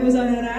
Bapak Ibu Saudara.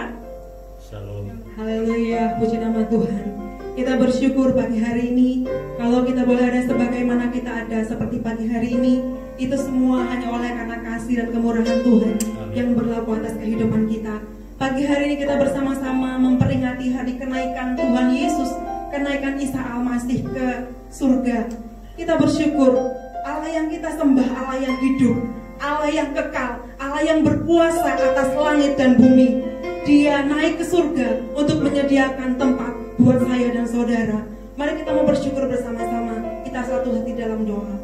Shalom. Haleluya, puji nama Tuhan. Kita bersyukur pagi hari ini, kalau kita boleh ada sebagaimana kita ada seperti pagi hari ini, itu semua hanya oleh karena kasih dan kemurahan Tuhan yang berlaku atas kehidupan kita. Pagi hari ini kita bersama-sama memperingati hari kenaikan Tuhan Yesus, kenaikan Isa Al-Masih ke surga. Kita bersyukur, Allah yang kita sembah, Allah yang hidup, Allah yang kekal, Allah yang berkuasa atas langit dan bumi. Dia naik ke surga untuk menyediakan tempat buat saya dan saudara. Mari kita mau bersyukur bersama-sama. Kita satu hati dalam doa.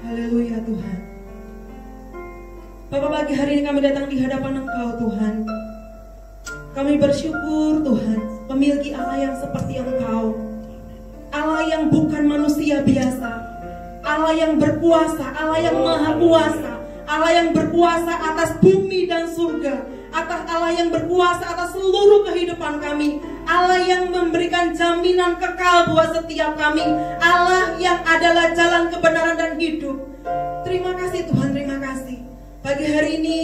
Haleluya Tuhan. Bapak, pagi hari ini kami datang di hadapan Engkau Tuhan. Kami bersyukur Tuhan, memiliki Allah yang seperti Engkau, Allah yang bukan manusia biasa, Allah yang berkuasa, Allah yang maha kuasa, Allah yang berkuasa atas bumi dan surga, atas Allah yang berkuasa atas seluruh kehidupan kami, Allah yang memberikan jaminan kekal buat setiap kami, Allah yang adalah jalan kebenaran dan hidup. Terima kasih Tuhan, terima kasih. Pagi hari ini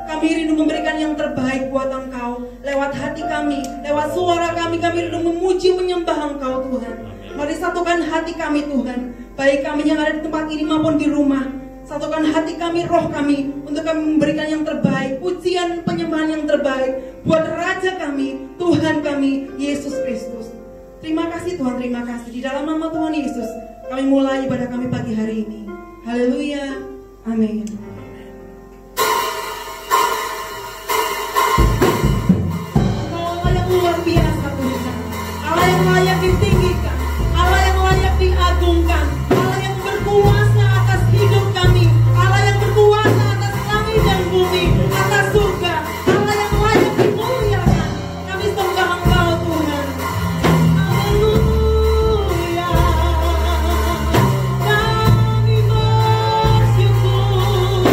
kami rindu memberikan yang terbaik buat Engkau. Lewat hati kami, lewat suara kami rindu memuji menyembah Engkau Tuhan. Mari satukan hati kami Tuhan, baik kami yang ada di tempat ini maupun di rumah. Satukan hati kami, roh kami, untuk kami memberikan yang terbaik, pujian penyembahan yang terbaik buat Raja kami, Tuhan kami, Yesus Kristus. Terima kasih Tuhan, terima kasih. Di dalam nama Tuhan Yesus kami mulai ibadah kami pagi hari ini. Haleluya, amin. Allah yang luar biasa Tuhan, Allah yang layak ditinggikan, Allah yang layak diagungkan, Allah yang berkuasa atas hidup kami, Allah yang berkuasa atas langit dan bumi, atas surga, Allah yang layak dimuliakan. Kami sembah Engkau Tuhan. Haleluya. Kami bersyukur.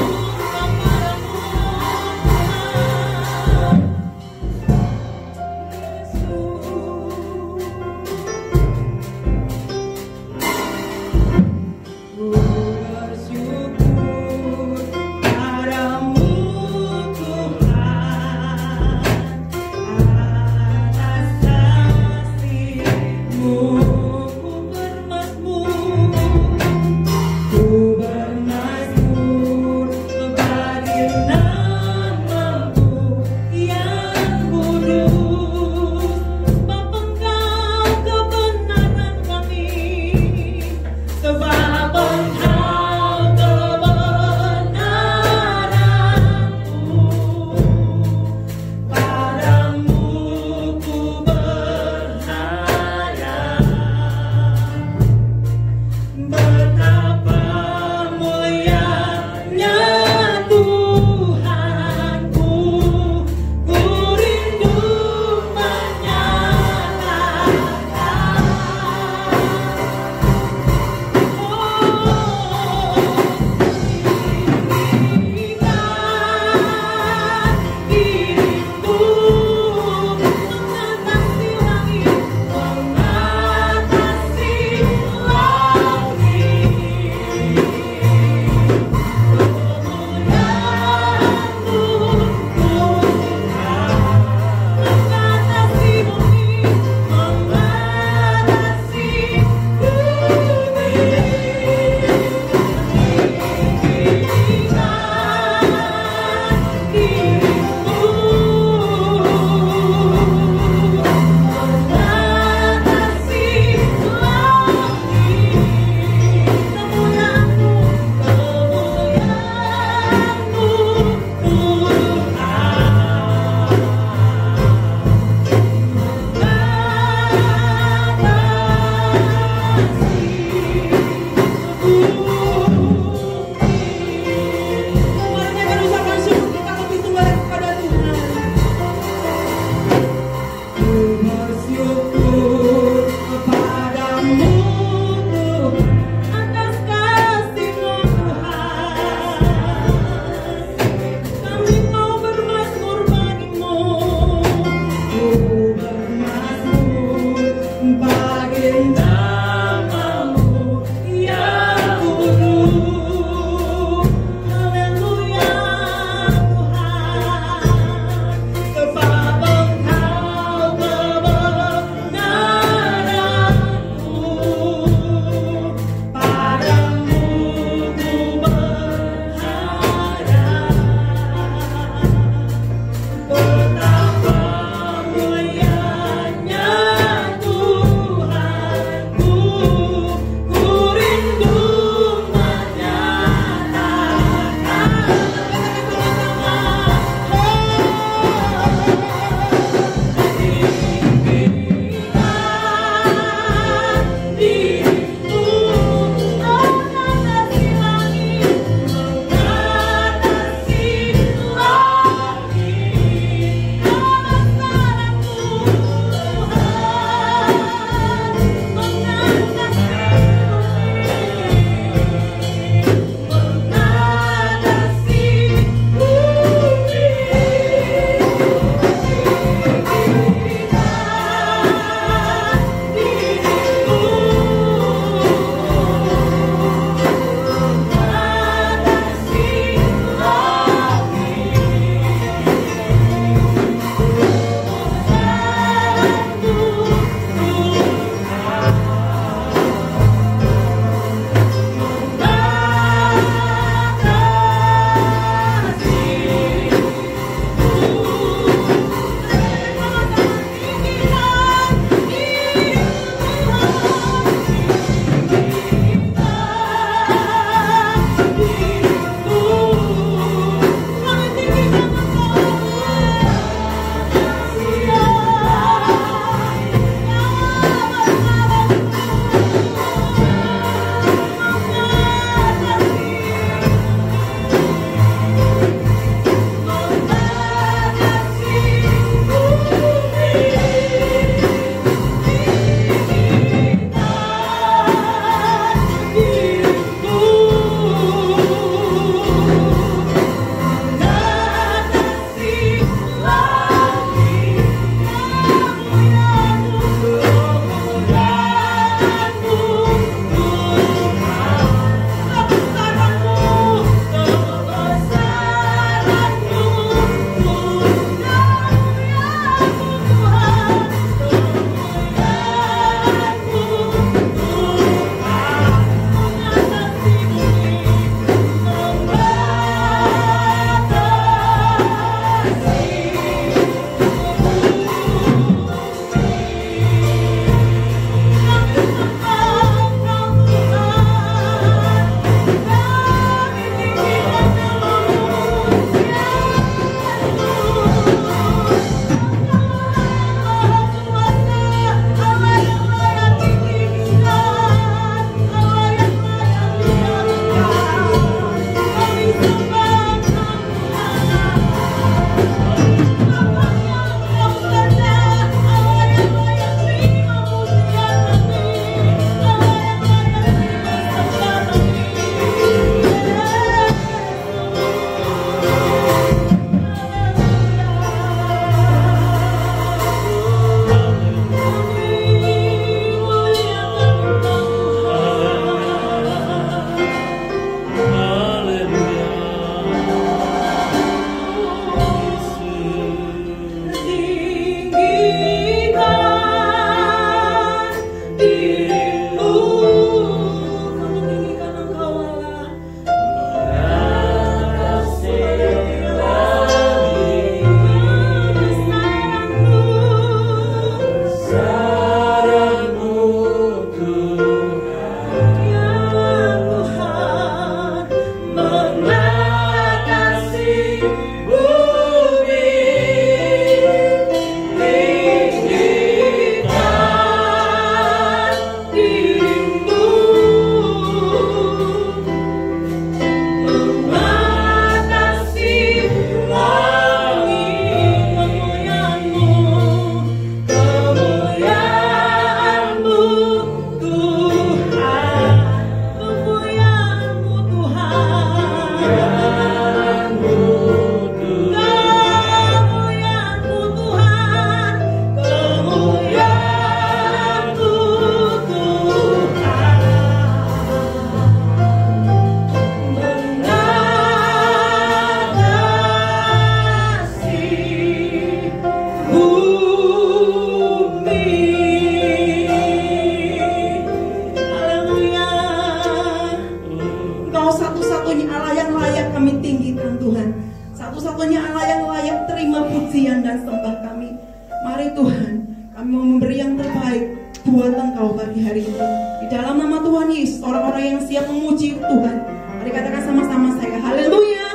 kepujian dan sembah kami. Mari Tuhan, kami mau memberi yang terbaik buat Engkau pagi hari ini. Di dalam nama Tuhan Yesus, orang-orang yang siap memuji Tuhan, mari katakan sama-sama saya, haleluya,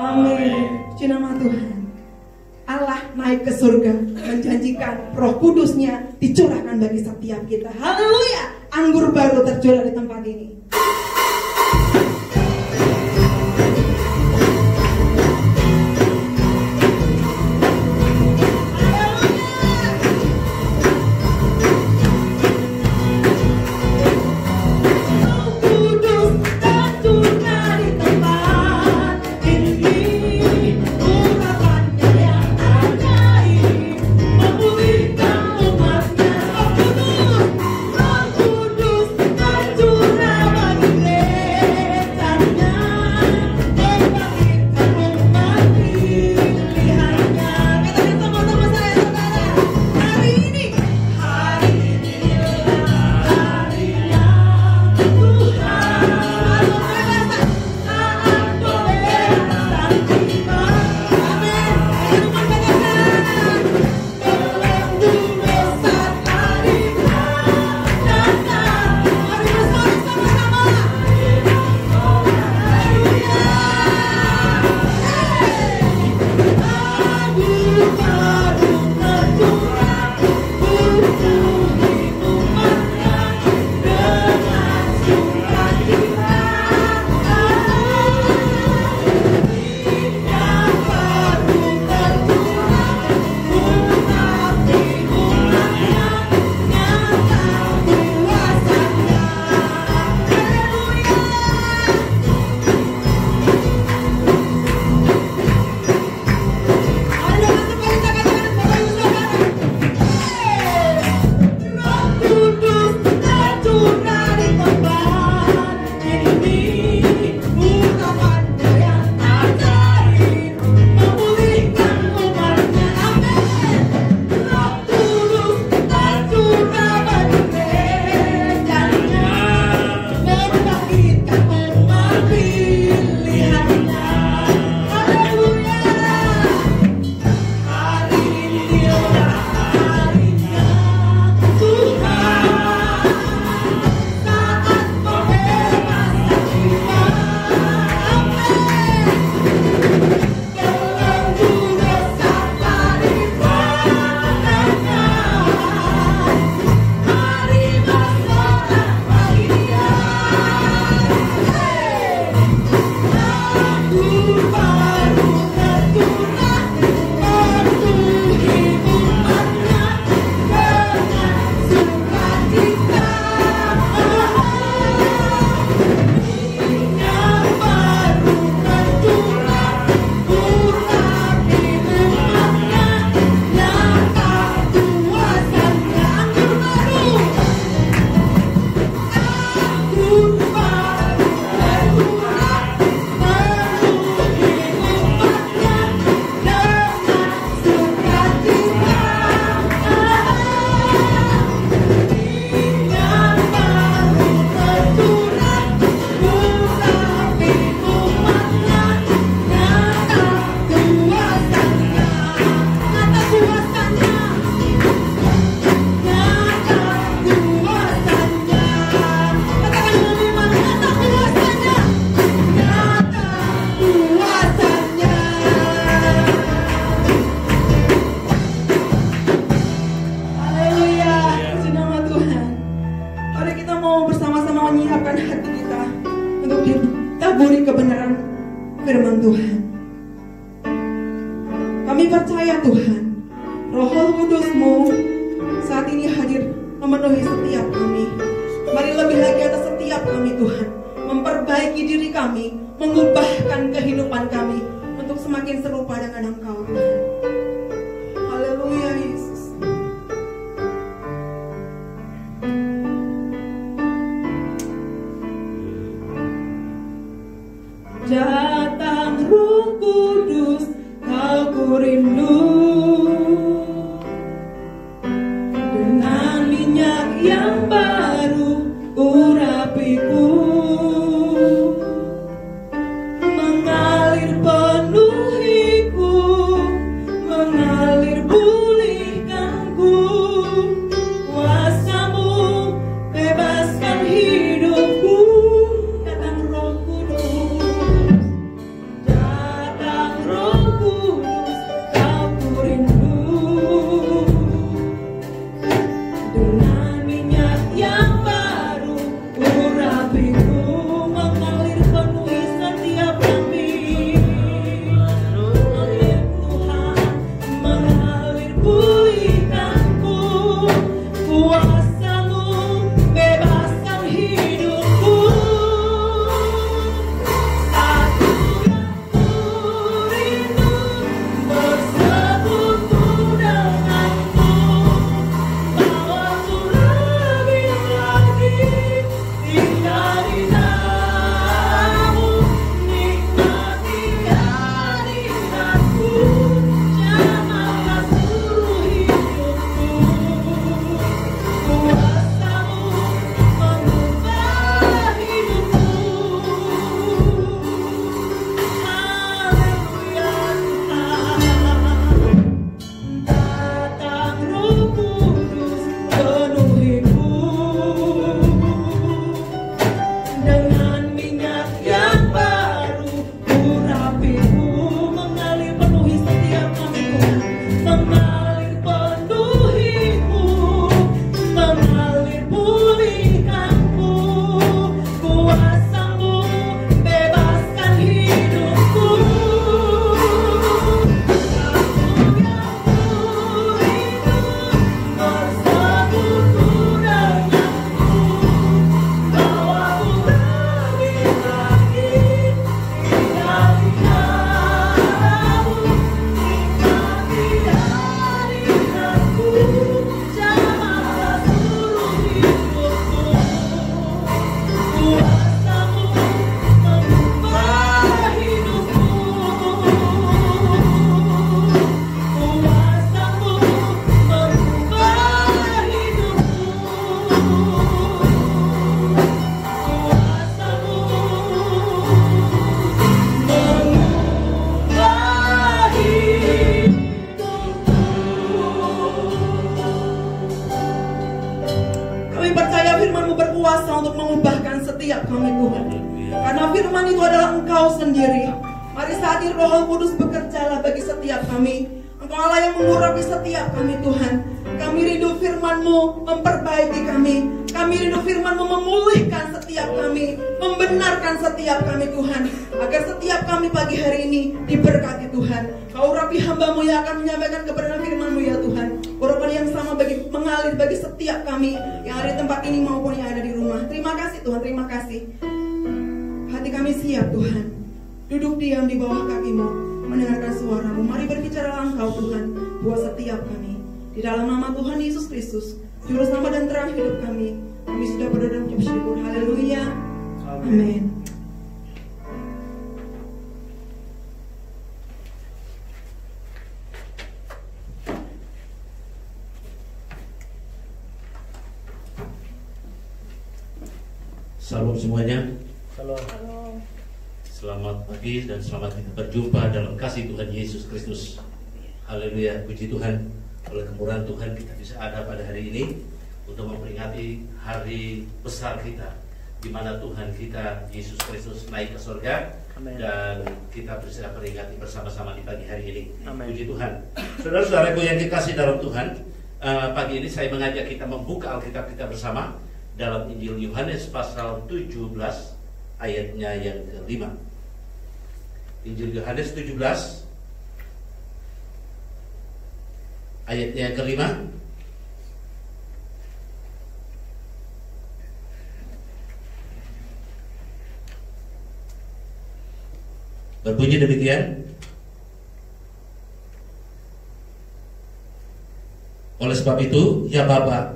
amin. Puji nama Tuhan. Allah naik ke surga, menjanjikan Roh Kudusnya dicurahkan bagi setiap kita. Haleluya, anggur baru tercurah di tempat ini. ditaburi kebenaran firman Tuhan. Kami percaya Tuhan, Roh Kudus-Mu saat ini hadir memenuhi setiap kami. Mari lebih lagi atas setiap kami Tuhan, memperbaiki diri kami, mengubahkan kehidupan kami untuk semakin serupa dengan Engkau Tuhan. Haleluya Yesus. Datang Roh Kudus, Kau ku rindu, dengan minyak yang baru urapiku, mengalir penuhiku mengalir pulihkanku, kuasa-Mu bebaskan hidupku. Datang Roh Kudus, datang Roh Kudus, Kau ku rindu. Dengan minyak yang baru, urapiku mengalir penuhi setiap kami. Mengalir Tuhan, mengalir pulihkanku, kuasa-Mu bebaskan hidupku. Satu yang ku rindu, bersekutu denganmu. Bawaku lebih lagi tinggal di dalam-Mu, nikmati kehadiran-Mu, jamahlah seluruh hidupku. Kuasa-Mu mengubah hidupku. Haleluya Tuhan. Datang Roh Kudus, penuhiku dengan minyak yang baru, urapiku mengalir penuhi setiap kami Tuhan. Mengalir penuhiku, mengalir pulihkanku, kuasa-Mu bebaskan hidupku. Kami percaya firman-Mu berkuasa untuk mengubahkan setiap kami Tuhan. Karena firman itu adalah Engkau sendiri. Mari saat ini Roh Kudus bekerjalah bagi setiap kami. Engkau Allah yang mengurapi setiap kami Tuhan. Kami rindu firman-Mu memperbaiki kami. Kami rindu firman-Mu memulihkan setiap kami, membenarkan setiap kami Tuhan. Agar setiap kami pagi hari ini diberkati Tuhan. Kau urapi hamba-Mu yang akan menyampaikan kebenaran firman-Mu ya Tuhan. Urapan yang sama mengalir bagi setiap kami yang ada di tempat ini maupun yang ada di rumah. Terima kasih Tuhan, terima kasih. Hati kami siap Tuhan, duduk diam di bawah kaki-Mu, mendengarkan suara-Mu. Mari berbicara Engkau Tuhan buat setiap kami. Di dalam nama Tuhan Yesus Kristus, Juru Selamat dan Terang hidup kami, kami sudah berdoa dan mengucap syukur. Haleluya, amin. Salam semuanya. Halo. Selamat pagi dan selamat kita berjumpa dalam kasih Tuhan Yesus Kristus. Haleluya, puji Tuhan. Oleh kemurahan Tuhan kita bisa ada pada hari ini untuk memperingati hari besar kita, di mana Tuhan kita Yesus Kristus naik ke surga. Amen. Dan kita bisa peringati bersama-sama di pagi hari ini. Amen. Puji Tuhan. Saudara-saudaraku yang dikasih dalam Tuhan, pagi ini saya mengajak kita membuka Alkitab kita bersama dalam Injil Yohanes pasal 17 ayatnya yang ke-5. Injil Yohanes 17 ayatnya yang ke-5. Berbunyi demikian. Oleh sebab itu, ya Bapa,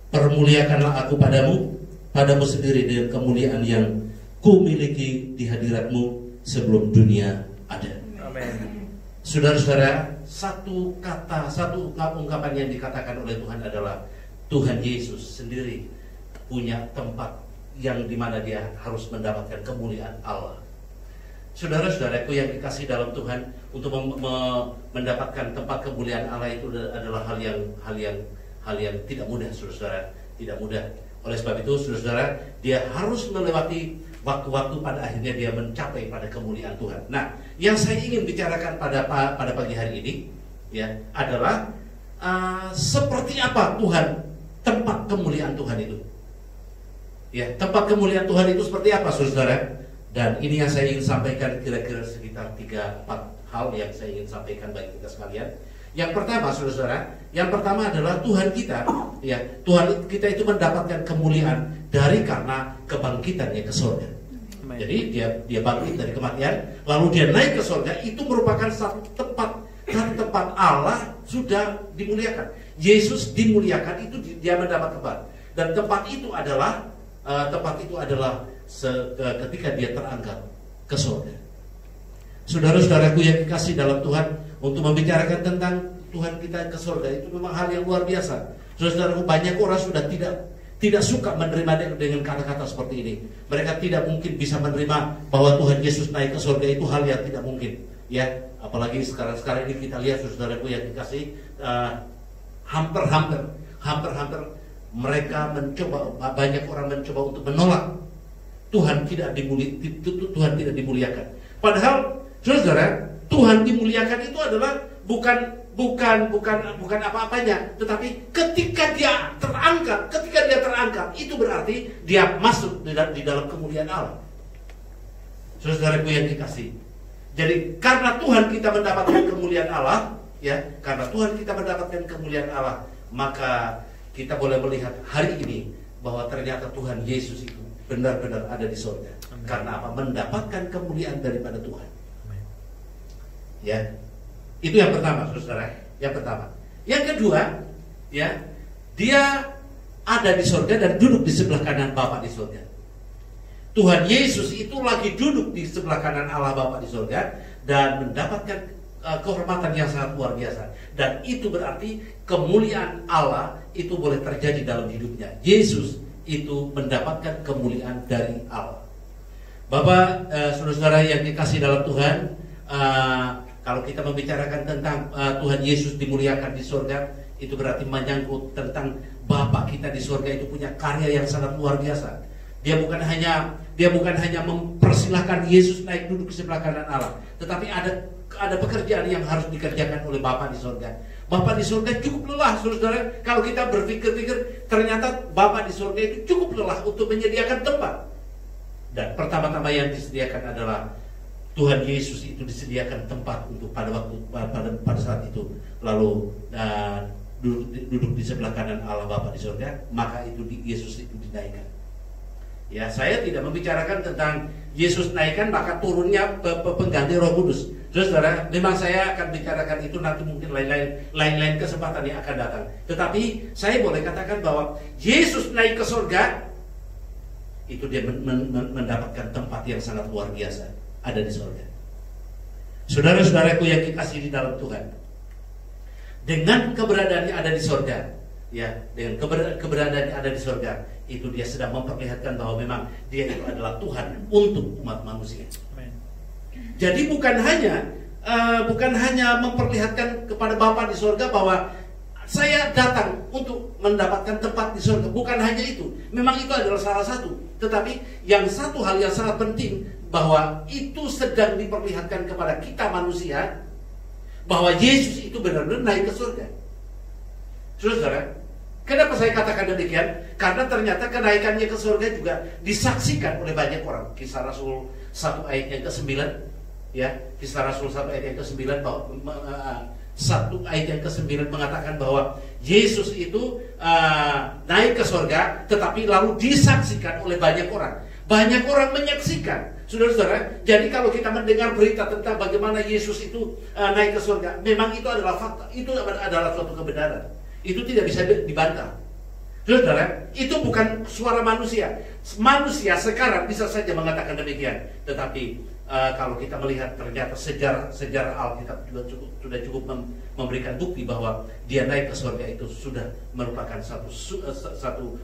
permuliakanlah aku padamu sendiri dengan kemuliaan yang ku miliki di hadirat-Mu sebelum dunia ada. Amin. Saudara-saudara, satu kata, satu ungkapan yang dikatakan oleh Tuhan adalah Tuhan Yesus sendiri punya tempat yang dimana dia harus mendapatkan kemuliaan Allah. Saudara-saudaraku yang dikasih dalam Tuhan, untuk mendapatkan tempat kemuliaan Allah itu adalah hal yang tidak mudah, saudara-saudara, tidak mudah. Oleh sebab itu, saudara-saudara, dia harus melewati waktu-waktu pada akhirnya dia mencapai pada kemuliaan Tuhan. Nah, yang saya ingin bicarakan pada pagi hari ini, ya, adalah seperti apa Tuhan, tempat kemuliaan Tuhan itu. Ya, tempat kemuliaan Tuhan itu seperti apa, saudara? Dan ini yang saya ingin sampaikan, kira-kira sekitar 3-4 hal yang saya ingin sampaikan bagi kita sekalian. Yang pertama, saudara, yang pertama adalah Tuhan kita, ya, Tuhan kita itu mendapatkan kemuliaan karena kebangkitannya ke surga. Jadi dia bangkit dari kematian, lalu dia naik ke surga. Itu merupakan satu tempat Allah sudah dimuliakan. Yesus dimuliakan, itu dia mendapat tempat. Dan tempat itu adalah ketika dia terangkat ke surga. Saudara-saudaraku yang dikasih dalam Tuhan, untuk membicarakan tentang Tuhan kita ke surga itu memang hal yang luar biasa. Saudara-saudaraku, banyak orang sudah tidak suka menerima dengan kata-kata seperti ini. Mereka tidak mungkin bisa menerima bahwa Tuhan Yesus naik ke surga, itu hal yang tidak mungkin. Ya, apalagi sekarang ini kita lihat, saudaraku yang dikasih, hampir mereka mencoba, banyak orang mencoba untuk menolak Tuhan tidak dimuliakan. Padahal, saudara, Tuhan dimuliakan itu adalah bukan apa-apanya, tetapi ketika dia terangkat, itu berarti dia masuk di dalam kemuliaan Allah. Saudaraku yang dikasih. Jadi karena Tuhan kita mendapatkan kemuliaan Allah, ya, karena Tuhan kita mendapatkan kemuliaan Allah, maka kita boleh melihat hari ini bahwa ternyata Tuhan Yesus itu benar-benar ada di surga. Amen. Karena apa? Mendapatkan kemuliaan daripada Tuhan. Amen. Ya, itu yang pertama, saudara. Yang pertama. Yang kedua, ya, dia ada di surga dan duduk di sebelah kanan Bapa di surga. Tuhan Yesus itu lagi duduk di sebelah kanan Allah Bapa di surga dan mendapatkan kehormatan yang sangat luar biasa. Dan itu berarti kemuliaan Allah itu boleh terjadi dalam hidupnya. Yesus itu mendapatkan kemuliaan dari Allah. Bapak, saudara-saudara yang dikasih dalam Tuhan, kalau kita membicarakan tentang Tuhan Yesus dimuliakan di surga, itu berarti menyangkut tentang Bapa kita di surga itu punya karya yang sangat luar biasa. Dia bukan hanya mempersilahkan Yesus naik duduk di sebelah kanan Allah, tetapi ada pekerjaan yang harus dikerjakan oleh Bapa di surga. Bapa di surga cukup lelah, saudara. Kalau kita berpikir-pikir, ternyata Bapa di surga itu cukup lelah untuk menyediakan tempat. Dan pertama-tama yang disediakan adalah Tuhan Yesus itu disediakan tempat untuk pada saat itu. Lalu duduk di sebelah kanan Allah Bapa di surga, maka itu Yesus itu dinaikkan. Ya, saya tidak membicarakan tentang Yesus naikkan maka turunnya pengganti Roh Kudus. Saudara, memang saya akan bicarakan itu nanti mungkin lain kesempatan yang akan datang. Tetapi saya boleh katakan bahwa Yesus naik ke surga, itu dia mendapatkan tempat yang sangat luar biasa, ada di surga. Saudara-saudaraku yang dikasihi di dalam Tuhan, dengan keberadaannya ada di surga, ya, dengan keberadaannya ada di surga, itu dia sedang memperlihatkan bahwa memang dia itu adalah Tuhan untuk umat manusia. Amen. Jadi bukan hanya memperlihatkan kepada Bapa di surga bahwa saya datang untuk mendapatkan tempat di surga. Bukan hanya itu. Memang itu adalah salah satu. Tetapi yang satu hal yang sangat penting, bahwa itu sedang diperlihatkan kepada kita manusia, bahwa Yesus itu benar-benar naik ke surga. Saudara, kenapa saya katakan demikian? Karena ternyata kenaikannya ke surga juga disaksikan oleh banyak orang. Kisah Rasul 1 ayat yang ke-9, ya, Kisah Rasul 1 ayat yang ke-9 bahwa 1 ayat yang ke-9 mengatakan bahwa Yesus itu naik ke surga, tetapi lalu disaksikan oleh banyak orang. Banyak orang menyaksikan. Saudara-saudara, jadi kalau kita mendengar berita tentang bagaimana Yesus itu naik ke surga, memang itu adalah fakta, itu adalah suatu kebenaran. Itu tidak bisa dibantah. Saudara, itu bukan suara manusia. Manusia sekarang bisa saja mengatakan demikian. Tetapi kalau kita melihat ternyata sejarah Alkitab sudah cukup memberikan bukti bahwa dia naik ke surga itu sudah merupakan satu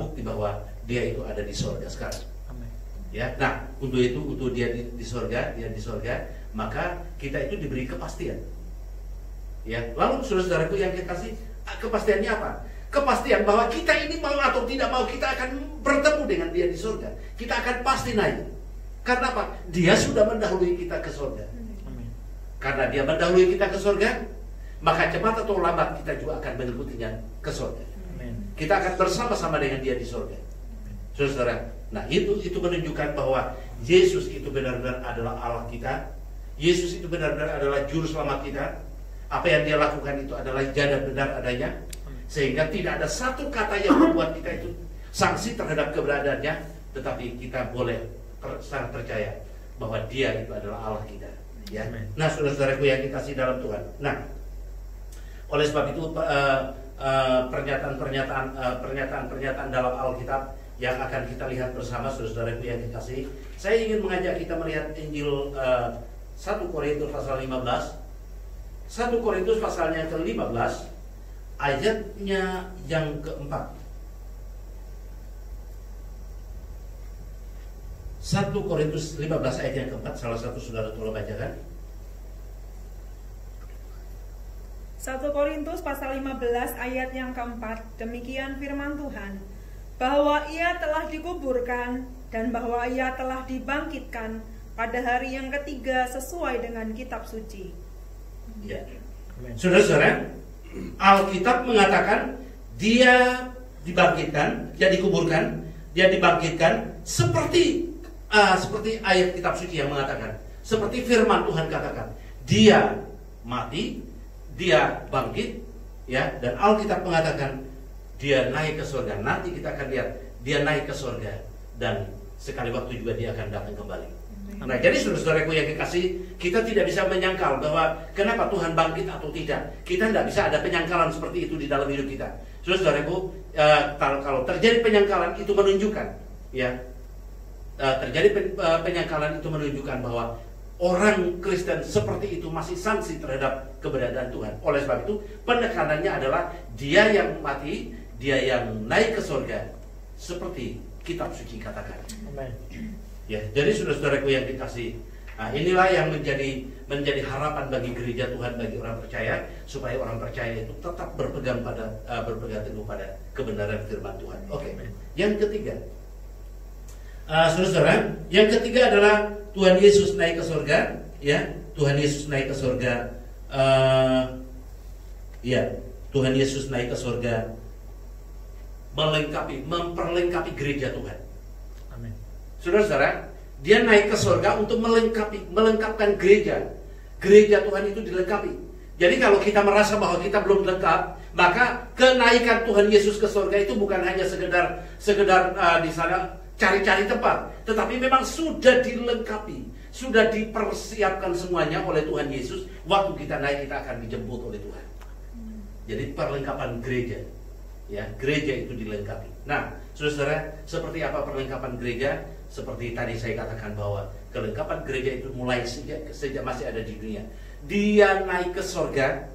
bukti bahwa dia itu ada di surga sekarang. Amen. Ya, nah untuk dia di surga, maka kita itu diberi kepastian. Ya, lalu saudara-saudaraku yang kekasih, kepastiannya apa? Kepastian bahwa kita ini mau atau tidak mau, kita akan bertemu dengan Dia di surga. Kita akan pasti naik. Karena apa? Dia sudah mendahului kita ke surga. Karena Dia mendahului kita ke surga, maka cepat atau lambat kita juga akan mengikutinya ke surga. Kita akan bersama-sama dengan Dia di surga. Saudara, nah itu menunjukkan bahwa Yesus itu benar-benar adalah Allah kita. Yesus itu benar-benar adalah juru selamat kita. Apa yang Dia lakukan itu adalah jana benar adanya. Sehingga tidak ada satu kata yang membuat kita itu sanksi terhadap keberadaannya, tetapi kita boleh sangat percaya bahwa Dia itu adalah Allah kita. Ya. Nah, saudara-saudaraku yang dikasihi dalam Tuhan. Nah, oleh sebab itu pernyataan dalam Alkitab yang akan kita lihat bersama, saudara-saudaraku yang dikasihi, saya ingin mengajak kita melihat Injil 1 Korintus pasal 15. 1 Korintus pasalnya ke-15, ayatnya yang keempat. 1 Korintus 15 ayat yang keempat, salah satu saudara tolong bacakan. 1 Korintus pasal 15 ayat yang keempat, demikian firman Tuhan, bahwa Ia telah dikuburkan dan bahwa Ia telah dibangkitkan pada hari yang ketiga sesuai dengan kitab suci. Ya. Saudara-saudara, Alkitab mengatakan Dia dibangkitkan, Dia dikuburkan, Dia dibangkitkan seperti ayat kitab suci yang mengatakan, seperti firman Tuhan katakan, Dia mati, Dia bangkit, ya, dan Alkitab mengatakan Dia naik ke surga. Nanti kita akan lihat Dia naik ke surga dan sekali waktu juga Dia akan datang kembali. Nah, jadi saudara-saudaraku yang dikasih, kita tidak bisa menyangkal bahwa kenapa Tuhan bangkit atau tidak. Kita tidak bisa ada penyangkalan seperti itu di dalam hidup kita. Saudara-saudaraku, kalau terjadi penyangkalan itu menunjukkan, ya, penyangkalan itu menunjukkan bahwa orang Kristen seperti itu masih sanksi terhadap keberadaan Tuhan. Oleh sebab itu, penekanannya adalah Dia yang mati, Dia yang naik ke surga, seperti kitab suci katakan. Amen. Ya, jadi saudara-saudaraku yang dikasih, nah inilah yang menjadi harapan bagi gereja Tuhan, bagi orang percaya, supaya orang percaya itu tetap berpegang teguh pada kebenaran firman Tuhan. Oke. Yang ketiga, saudara, yang ketiga adalah Tuhan Yesus naik ke surga, ya. Tuhan Yesus naik ke surga. Tuhan Yesus naik ke surga, memperlengkapi gereja Tuhan. Saudara-saudara, Dia naik ke surga untuk melengkapkan gereja. Gereja Tuhan itu dilengkapi. Jadi kalau kita merasa bahwa kita belum lengkap, maka kenaikan Tuhan Yesus ke surga itu bukan hanya sekedar di sana cari-cari tempat, tetapi memang sudah dilengkapi, sudah dipersiapkan semuanya oleh Tuhan Yesus. Waktu kita naik, kita akan dijemput oleh Tuhan. Jadi perlengkapan gereja, ya, gereja itu dilengkapi. Nah, saudara, seperti apa perlengkapan gereja? Seperti tadi saya katakan bahwa kelengkapan gereja itu mulai sejak masih ada di dunia. Dia naik ke surga,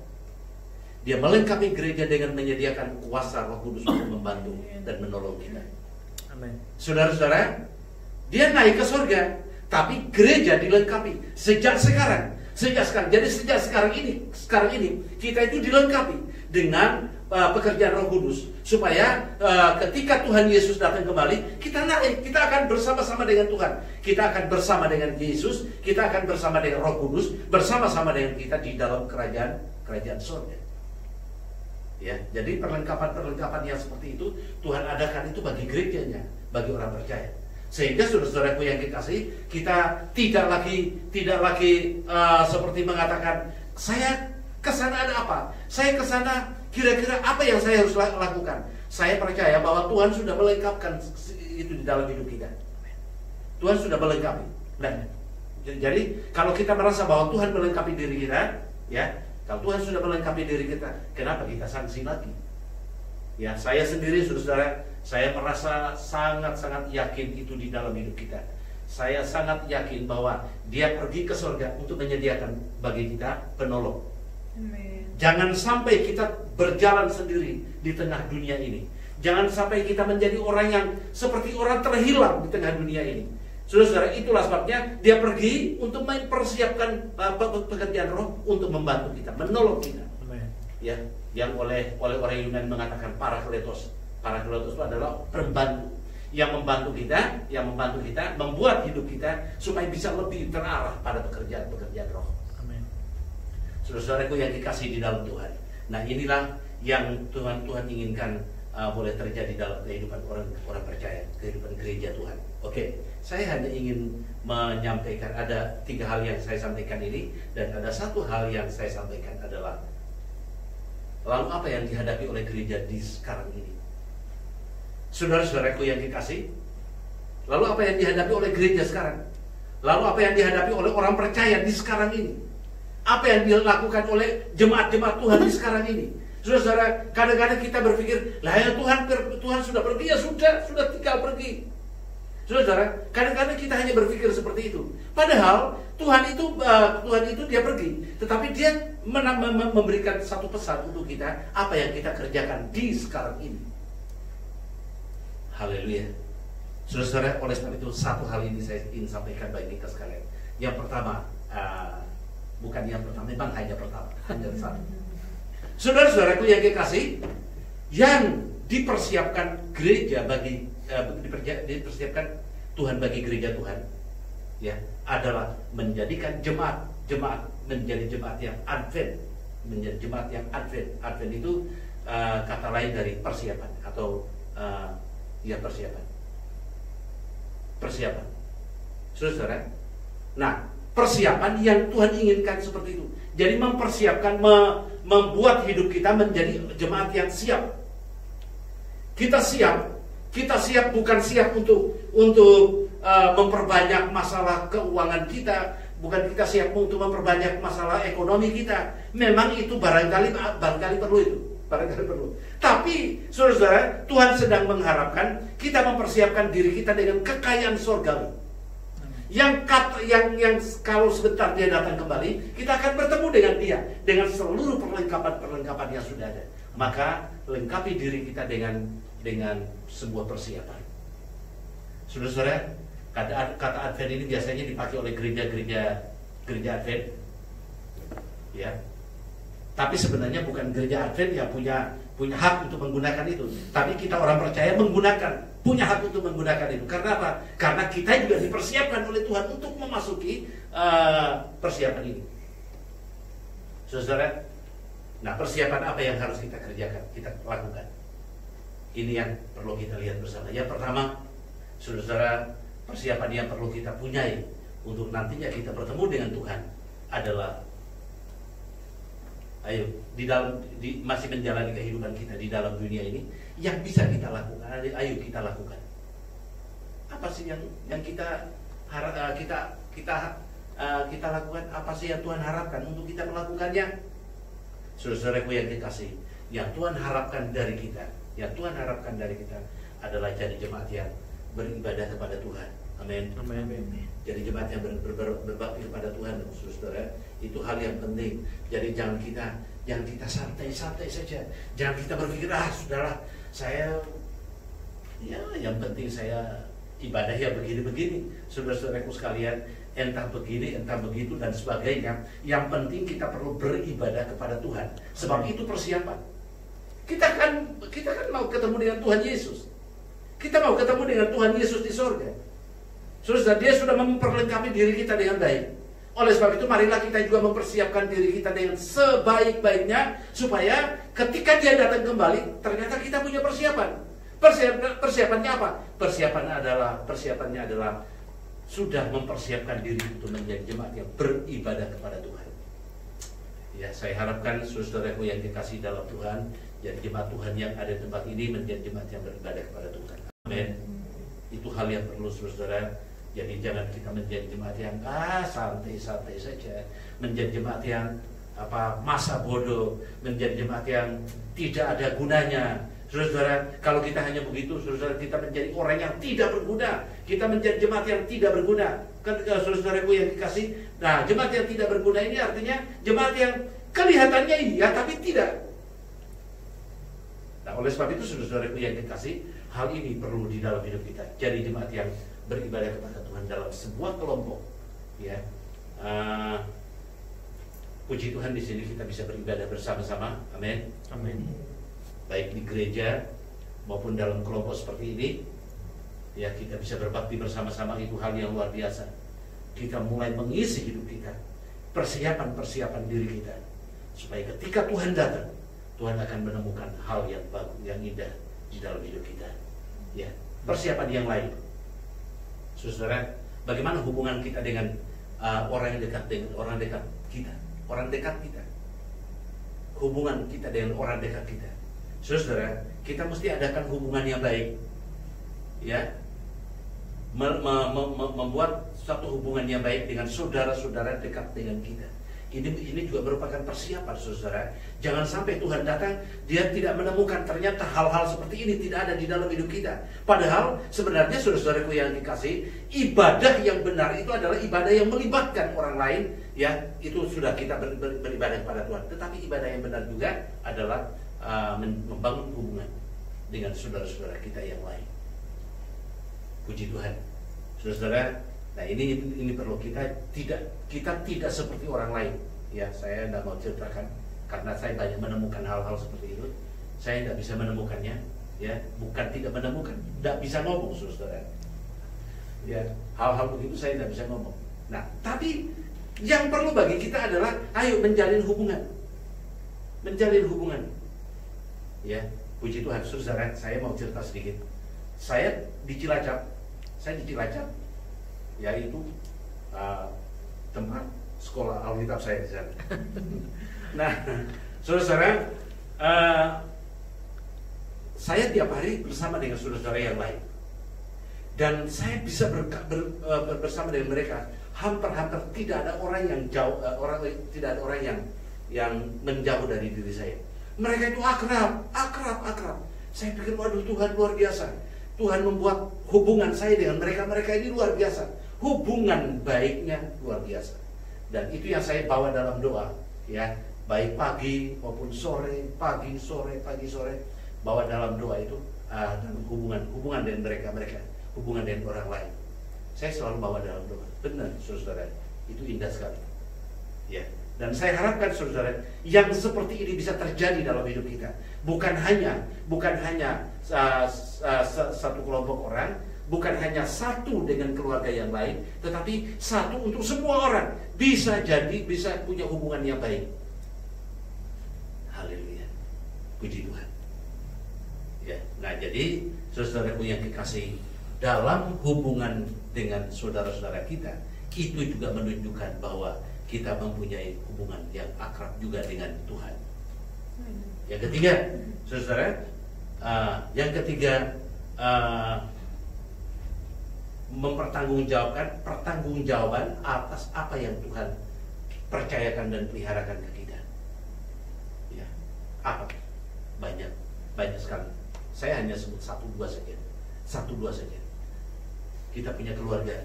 Dia melengkapi gereja dengan menyediakan kuasa Roh Kudus untuk membantu dan menolong kita. Amin. Saudara-saudara, Dia naik ke surga, tapi gereja dilengkapi sejak sekarang. Jadi sejak sekarang ini kita itu dilengkapi dengan pekerjaan Roh Kudus, supaya ketika Tuhan Yesus datang kembali, kita naik, kita akan bersama-sama dengan Tuhan, kita akan bersama dengan Yesus, kita akan bersama dengan Roh Kudus, bersama-sama dengan kita di dalam kerajaan surga. Ya, jadi perlengkapan yang seperti itu Tuhan adakan itu bagi gerejanya, bagi orang percaya. Sehingga saudara-saudaraku yang dikasihi, kita tidak lagi seperti mengatakan, saya kesana ada apa? Saya kesana kira-kira apa yang saya harus lakukan? Saya percaya bahwa Tuhan sudah melengkapkan itu di dalam hidup kita. Tuhan sudah melengkapi. Nah, jadi kalau kita merasa bahwa Tuhan melengkapi diri kita, ya, kalau Tuhan sudah melengkapi diri kita, kenapa kita sanksi lagi? Ya, saya sendiri, saudara, saya merasa sangat-sangat yakin itu di dalam hidup kita. Saya sangat yakin bahwa Dia pergi ke surga untuk menyediakan bagi kita penolong. Amen. Jangan sampai kita berjalan sendiri di tengah dunia ini. Jangan sampai kita menjadi orang yang seperti orang terhilang di tengah dunia ini. Saudara-saudara, itulah sebabnya dia pergi untuk mempersiapkan pekerjaan roh untuk membantu kita, menolong kita. Amen. Ya, yang oleh orang Yunani mengatakan parakletos. Parakletos itu adalah pembantu yang membantu kita, membuat hidup kita supaya bisa lebih terarah pada pekerjaan roh. Amen. Saudara-saudaraku yang dikasihi di dalam Tuhan. Nah, inilah yang Tuhan inginkan boleh terjadi dalam kehidupan orang percaya, kehidupan gereja Tuhan. Oke, saya hanya ingin menyampaikan ada 3 hal yang saya sampaikan ini, dan ada satu hal yang saya sampaikan adalah lalu apa yang dihadapi oleh gereja di sekarang ini. Saudara-saudaraku yang dikasihi, lalu apa yang dihadapi oleh gereja sekarang? Lalu apa yang dihadapi oleh orang percaya di sekarang ini? Apa yang dilakukan oleh jemaat-jemaat Tuhan di sekarang ini? Saudara-saudara, kadang-kadang kita berpikir, lah ya Tuhan sudah pergi, ya sudah tinggal pergi. Saudara, kadang-kadang kita hanya berpikir seperti itu. Padahal Tuhan itu dia pergi, tetapi dia memberikan satu pesan untuk kita, apa yang kita kerjakan di sekarang ini. Haleluya. Saudara, oleh sebab itu satu hal ini saya ingin sampaikan bagi kita sekalian. Yang pertama, bukan yang pertama, memang hanya satu. Saudara-saudaraku yang kekasih, yang dipersiapkan gereja dipersiapkan Tuhan bagi gereja Tuhan, ya, adalah menjadikan jemaat menjadi jemaat yang advent, menjadi jemaat yang advent. Advent itu kata lain dari persiapan atau persiapan. Saudara, nah, persiapan yang Tuhan inginkan seperti itu. Jadi mempersiapkan, membuat hidup kita menjadi jemaat yang siap. Kita siap bukan siap untuk memperbanyak masalah keuangan kita, bukan kita siap untuk memperbanyak masalah ekonomi kita. Memang itu barangkali perlu itu. Tapi saudara, Tuhan sedang mengharapkan kita mempersiapkan diri kita dengan kekayaan surgawi. Yang kalau sebentar dia datang kembali, kita akan bertemu dengan dia dengan seluruh perlengkapan yang sudah ada. Maka lengkapi diri kita dengan sebuah persiapan. Saudara-saudara, kata Advent ini biasanya dipakai oleh gereja Advent, ya. Tapi sebenarnya bukan gereja Advent yang punya hak untuk menggunakan itu. Tapi kita orang percaya punya hak untuk menggunakan itu. Karena apa? Karena kita juga dipersiapkan oleh Tuhan untuk memasuki persiapan ini. Saudara, nah, persiapan apa yang harus kita kerjakan, kita lakukan? Ini yang perlu kita lihat bersama. Yang pertama, saudara, persiapan yang perlu kita punyai untuk nantinya kita bertemu dengan Tuhan adalah, masih menjalani kehidupan kita di dalam dunia ini, yang bisa kita lakukan. Ayo kita lakukan. Apa sih yang kita lakukan? Apa sih yang Tuhan harapkan untuk kita melakukannya? Saudara-saudaraku yang dikasihi, yang Tuhan harapkan dari kita adalah jadi jemaat yang beribadah kepada Tuhan. Amin. Jadi jemaat yang berbakti kepada Tuhan, saudara, itu hal yang penting. Jadi jangan kita santai-santai saja. Jangan kita berpikir, sudahlah, saya yang penting saya ibadah ya begini-begini. Saudara-saudaraku sekalian, entah begini, entah begitu dan sebagainya. Yang penting kita perlu beribadah kepada Tuhan. Sebab itu persiapan. Kita kan mau ketemu dengan Tuhan Yesus. Kita mau ketemu dengan Tuhan Yesus di surga. Saudara, dia sudah memperlengkapi diri kita dengan baik. Oleh sebab itu, marilah kita juga mempersiapkan diri kita dengan sebaik-baiknya, supaya ketika dia datang kembali, ternyata kita punya persiapan. Persiapannya apa? Persiapannya adalah sudah mempersiapkan diri untuk menjadi jemaat yang beribadah kepada Tuhan. Ya, saya harapkan saudaraku yang dikasihi dalam Tuhan, jadi jemaat Tuhan yang ada di tempat ini menjadi jemaat yang beribadah kepada Tuhan. Amin. Itu hal yang perlu saudara. Jadi jangan kita menjadi jemaat yang santai-santai saja, menjadi jemaat yang masa bodoh, menjadi jemaat yang tidak ada gunanya. Saudara, kalau kita hanya begitu, saudara, kita menjadi orang yang tidak berguna. Kita menjadi jemaat yang tidak berguna. Kan saudaraku yang dikasih, nah, jemaat yang tidak berguna ini artinya jemaat yang kelihatannya iya tapi tidak. Nah, oleh sebab itu saudaraku yang dikasih, hal ini perlu di dalam hidup kita. Jadi jemaat yang beribadah kepada Tuhan dalam sebuah kelompok, ya. Puji Tuhan, di sini kita bisa beribadah bersama-sama, amin. Amin. Baik di gereja maupun dalam kelompok seperti ini, ya, kita bisa berbakti bersama-sama. Itu hal yang luar biasa. Kita mulai mengisi hidup kita, persiapan diri kita, supaya ketika Tuhan datang, Tuhan akan menemukan hal yang bagus, yang indah di dalam hidup kita. Ya, persiapan yang lain, saudara, bagaimana hubungan kita dengan orang yang dekat, dengan orang dekat kita, hubungan kita dengan orang dekat kita, saudara, kita mesti adakan hubungan yang baik, ya, membuat suatu hubungan yang baik dengan saudara-saudara dekat dengan kita. Ini juga merupakan persiapan, saudara. Jangan sampai Tuhan datang, Dia tidak menemukan ternyata hal-hal seperti ini tidak ada di dalam hidup kita. Padahal sebenarnya, saudara-saudaraku yang dikasih, ibadah yang benar itu adalah ibadah yang melibatkan orang lain, ya. Itu sudah kita beribadah kepada Tuhan. Tetapi ibadah yang benar juga adalah membangun hubungan dengan saudara-saudara kita yang lain. Puji Tuhan, saudara. Nah, ini perlu kita tidak seperti orang lain, ya. Saya tidak mau ceritakan karena saya banyak menemukan hal-hal seperti itu. Saya tidak bisa menemukannya, ya. Bukan tidak menemukan, tidak bisa ngomong, saudara. Ya, hal-hal begitu saya tidak bisa ngomong. Nah, tapi yang perlu bagi kita adalah ayo menjalin hubungan, ya. Puji Tuhan, saudara. Saya mau cerita sedikit. Saya di Cilacap, yaitu tempat sekolah Alkitab saya di sana. Nah, saudara, saya tiap hari bersama dengan saudara-saudara yang lain, dan saya bisa bersama dengan mereka. Hampir tidak ada orang yang jauh, tidak ada orang yang menjauh dari diri saya. Mereka itu akrab. Saya pikir, waduh, Tuhan luar biasa. Tuhan membuat hubungan saya dengan mereka ini luar biasa. Hubungan baiknya luar biasa. Dan itu yang saya bawa dalam doa, ya. Baik pagi maupun sore, pagi sore, bawa dalam doa itu dalam hubungan dengan mereka, hubungan dengan orang lain. Saya selalu bawa dalam doa. Benar, saudara, itu indah sekali, ya. Dan saya harapkan, saudara, yang seperti ini bisa terjadi dalam hidup kita. Bukan hanya satu kelompok orang, bukan hanya satu dengan keluarga yang lain, tetapi satu untuk semua orang bisa punya hubungan yang baik. Haleluya, puji Tuhan. Ya, nah jadi saudaraku yang dikasihi, dalam hubungan dengan saudara-saudara kita, itu juga menunjukkan bahwa kita mempunyai hubungan yang akrab juga dengan Tuhan. Yang ketiga, saudara, pertanggungjawaban atas apa yang Tuhan percayakan dan peliharakan ke kita. Ya, apa? Banyak sekali. Saya hanya sebut satu dua saja. Kita punya keluarga.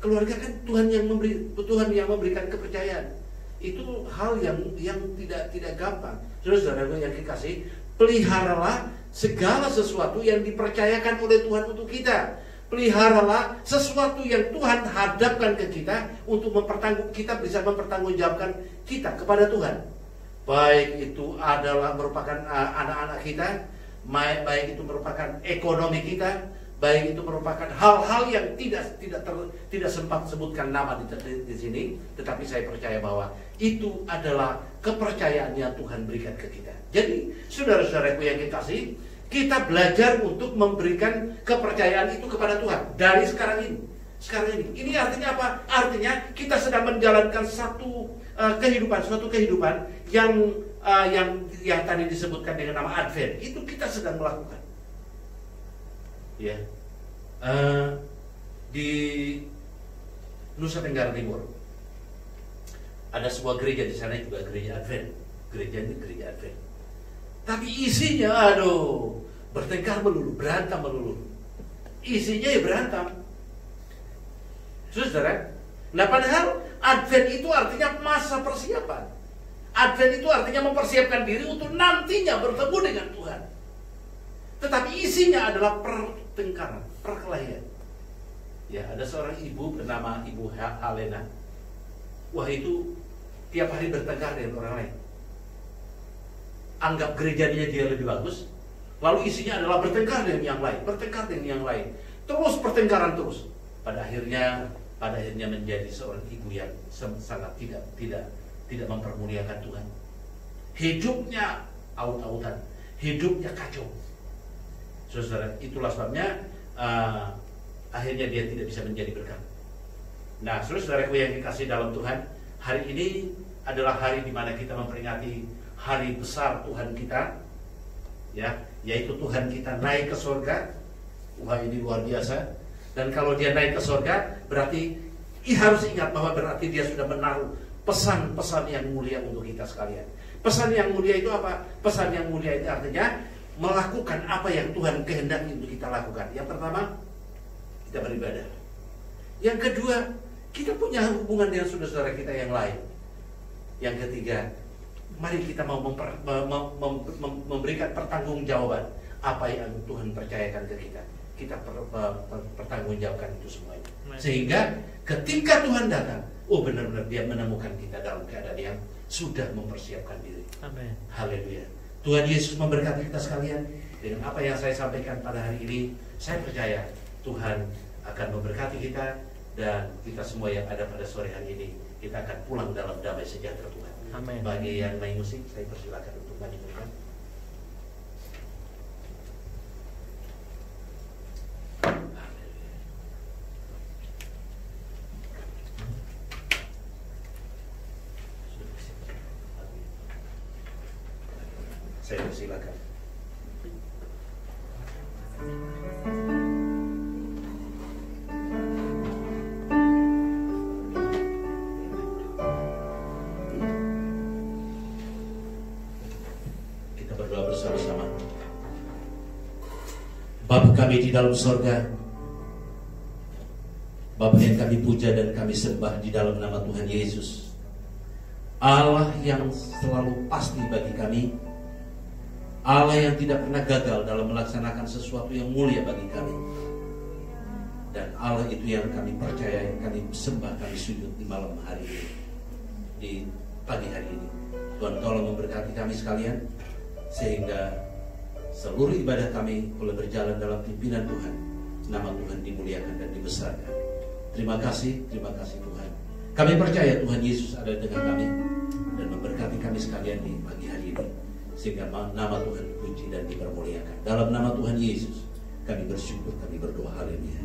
Keluarga kan Tuhan yang memberikan kepercayaan. Itu hal yang tidak gampang. Saudara yang dikasih, peliharalah segala sesuatu yang dipercayakan oleh Tuhan untuk kita. Peliharalah sesuatu yang Tuhan hadapkan ke kita untuk kita bisa mempertanggungjawabkan kita kepada Tuhan. Baik itu adalah merupakan anak-anak kita, baik itu merupakan ekonomi kita, baik itu merupakan hal-hal yang tidak sempat sebutkan nama di sini, tetapi saya percaya bahwa itu adalah kepercayaan yang Tuhan berikan ke kita. Jadi, saudara-saudaraku yang dikasihi, kita belajar untuk memberikan kepercayaan itu kepada Tuhan dari sekarang ini. Ini artinya apa? Artinya kita sedang menjalankan suatu kehidupan yang tadi disebutkan dengan nama Advent. Itu kita sedang melakukan. Ya, di Nusa Tenggara Timur ada sebuah gereja di sana juga gereja Advent. Gereja Advent. Tapi isinya, bertengkar melulu, berantem melulu. Isinya ya berantem. Saudara, nah padahal Advent itu artinya masa persiapan. Advent itu artinya mempersiapkan diri untuk nantinya bertemu dengan Tuhan. Tetapi isinya adalah pertengkaran, perkelahian. Ya, ada seorang ibu bernama Ibu Halena. Wah, itu tiap hari bertengkar dengan orang lain. Anggap gerejanya dia lebih bagus, lalu isinya adalah bertengkar dengan yang lain, bertengkar dengan yang lain. Terus pertengkaran terus. Pada akhirnya menjadi seorang ibu yang sangat tidak mempermuliakan Tuhan. Hidupnya aut-autan, hidupnya kacau. Saudara, itulah sebabnya akhirnya dia tidak bisa menjadi berkat. Nah, saudaraku yang dikasih dalam Tuhan, hari ini adalah hari di mana kita memperingati hari besar Tuhan kita, ya, yaitu Tuhan kita naik ke surga. Wah, ini luar biasa. Dan kalau dia naik ke surga, berarti harus ingat bahwa berarti dia sudah menaruh pesan-pesan yang mulia untuk kita sekalian. Pesan yang mulia itu apa? Pesan yang mulia itu artinya melakukan apa yang Tuhan kehendaki untuk kita lakukan. Yang pertama, kita beribadah. Yang kedua, kita punya hubungan dengan saudara-saudara kita yang lain. Yang ketiga, mari kita mau memberikan pertanggungjawaban apa yang Tuhan percayakan ke kita. Kita pertanggungjawabkan itu semuanya. Sehingga ketika Tuhan datang, benar-benar dia menemukan kita dalam keadaan yang sudah mempersiapkan diri. Amin. Haleluya. Tuhan Yesus memberkati kita sekalian. Dengan apa yang saya sampaikan pada hari ini, saya percaya Tuhan akan memberkati kita, dan kita semua yang ada pada sore hari ini, kita akan pulang dalam damai sejahtera Tuhan. Amin. Bagi yang main musik, saya persilakan untuk menyanyikan. Saya persilakan. Kita berdoa bersama-sama. Bapa kami di dalam sorga, Bapa yang kami puja dan kami sembah di dalam nama Tuhan Yesus, Allah yang selalu pasti bagi kami, Allah yang tidak pernah gagal dalam melaksanakan sesuatu yang mulia bagi kami. Dan Allah itu yang kami percaya, yang kami sembah, kami sujud di malam hari ini, di pagi hari ini. Tuhan tolong memberkati kami sekalian, sehingga seluruh ibadah kami boleh berjalan dalam pimpinan Tuhan. Nama Tuhan dimuliakan dan dibesarkan. Terima kasih Tuhan. Kami percaya Tuhan Yesus ada dengan kami dan memberkati kami sekalian di pagi hari ini, sehingga nama Tuhan dipuji dan dipermuliakan. Dalam nama Tuhan Yesus kami bersyukur, kami berdoa. Haleluya.